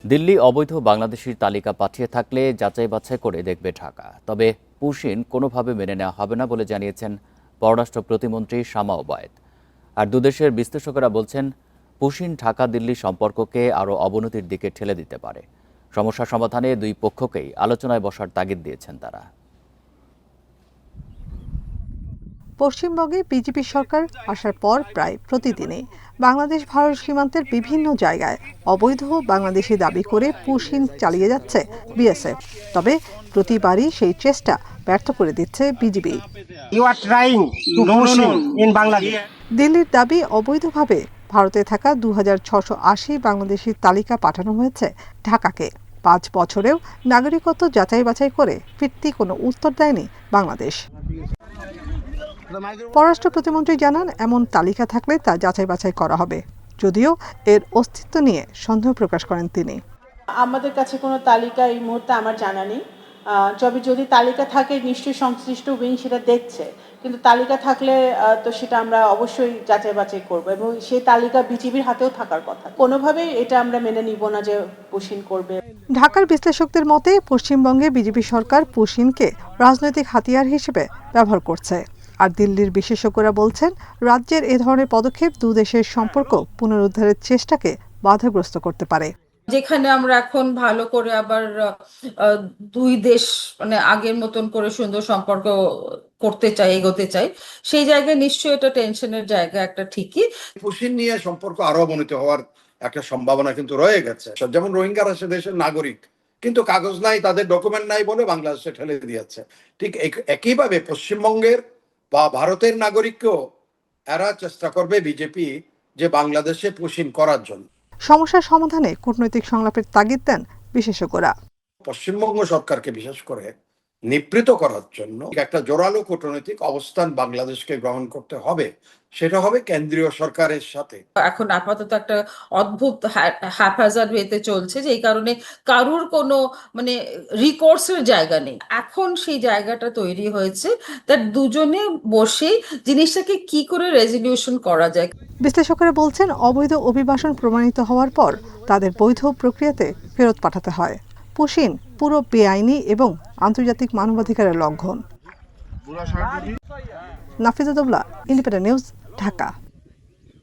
দিল্লি অবৈধ বাংলাদেশির তালিকা পাঠিয়ে থাকলে যাচাই বাছাই করে দেখবে ঢাকা। তবে পুশিন কোনোভাবে মেনে নেওয়া হবে না বলে জানিয়েছেন পররাষ্ট্র প্রতিমন্ত্রী শামা ওবায়েদ। আর দুদেশের বিশ্লেষকেরা বলছেন, পুশিন ঢাকা দিল্লি সম্পর্ককে আরও অবনতির দিকে ঠেলে দিতে পারে। সমস্যা সমাধানে দুই পক্ষকেই আলোচনায় বসার তাগিদ দিয়েছেন তারা। পশ্চিমবঙ্গে বিজেপি সরকার আসার পর প্রায় প্রতিদিনই বাংলাদেশ ভারত সীমান্তের বিভিন্ন জায়গায় অবৈধ বাংলাদেশি দাবি করে পুশিন চালিয়ে যাচ্ছে বিএসএফ। তবে প্রতিবারই সেই চেষ্টা ব্যর্থ করে দিচ্ছে বিজিবি। দিল্লির দাবি, অবৈধভাবে ভারতে থাকা 2680 বাংলাদেশির তালিকা পাঠানো হয়েছে ঢাকাকে। 5 বছরেও নাগরিকত্ব যাচাই বাছাই করে ফিরতি কোনো উত্তর দেয়নি বাংলাদেশ। পররাষ্ট্র প্রতিমন্ত্রী জানান, এমন তালিকা থাকলে তা যাচাই বাছাই করা হবে, যদিও এর অস্তিত্ব নিয়ে সন্দেহ প্রকাশ করেন তিনি। আমাদের কাছে কোনো তালিকা এই মুহূর্তে আমার জানা নেই। তবে যদি তালিকা থাকে নিশ্চয়ই সংশ্লিষ্ট উইং সেটা দেখছে, কিন্তু তালিকা থাকলে তো সেটা আমরা অবশ্যই যাচাই বাছাই করব এবং সেই তালিকা বিজিবির হাতেও থাকার কথা। কোনোভাবেই এটা আমরা মেনে নিব না যে পুশিন করবে। ঢাকার বিশ্লেষকদের মতে, পশ্চিমবঙ্গে বিজেপি সরকার পুশিনকে রাজনৈতিক হাতিয়ার হিসেবে ব্যবহার করছে। আর দিল্লির বিশেষজ্ঞরা বলছেন, রাজ্যের এ ধরনের পদক্ষেপ দুদেশের সম্পর্ক পুনরুদ্ধারের চেষ্টাকে বাধাগ্রস্ত করতে পারে। যেখানে আমরা এখন ভালো করে আবার দুই দেশ মানে আগের মতন করে সুন্দর সম্পর্ক করতে চাই, এগোতে চাই, সেই জায়গায় নিশ্চয়ই এটা টেনশনের জায়গা একটা ঠিকই। পুশিন নিয়ে সম্পর্ক আরো অবনতি হওয়ার একটা সম্ভাবনা কিন্তু রয়ে গেছে। যেমন রোহিঙ্গারা সে দেশের নাগরিক, কিন্তু কাগজ নাই, তাদের ডকুমেন্ট নাই বলে বাংলাদেশে ঠেলে দিয়েছে। ঠিক একইভাবে পশ্চিমবঙ্গের বা ভারতের নাগরিককেও এরা চেষ্টা করবে বিজেপি যে বাংলাদেশে পুশিন করার জন্য। সমস্যার সমাধানে কূটনৈতিক সংলাপের তাগিদ দেন বিশেষজ্ঞরা। পশ্চিমবঙ্গ সরকারকে বিশেষ করে নিবৃত করার জন্য একটা জোরালো কূটনৈতিক অবস্থান বাংলাদেশকে গ্রহণ করতে হবে। সেটা হবে কেন্দ্রীয় সরকারের সাথে। এখন আপাতত একটা অদ্ভুত হ্যাপাজার্ড ওয়েতে চলছে, যে এই কারণে কারুর কোনো মানে রিকোর্সের জায়গা নেই। এখন সেই জায়গাটা তৈরি হয়েছে, তার দুজনে বসে জিনিসটাকে কি করে রেজলিউশন করা যায়। বিশ্লেষকেরা বলছেন, অবৈধ অভিবাসন প্রমাণিত হওয়ার পর তাদের বৈধ প্রক্রিয়াতে ফেরত পাঠাতে হয়। পুশিন পুরো বেআইনি এবং আন্তর্জাতিক মানবাধিকারের লঙ্ঘন। Nafiza Daula, independent news, Dhaka.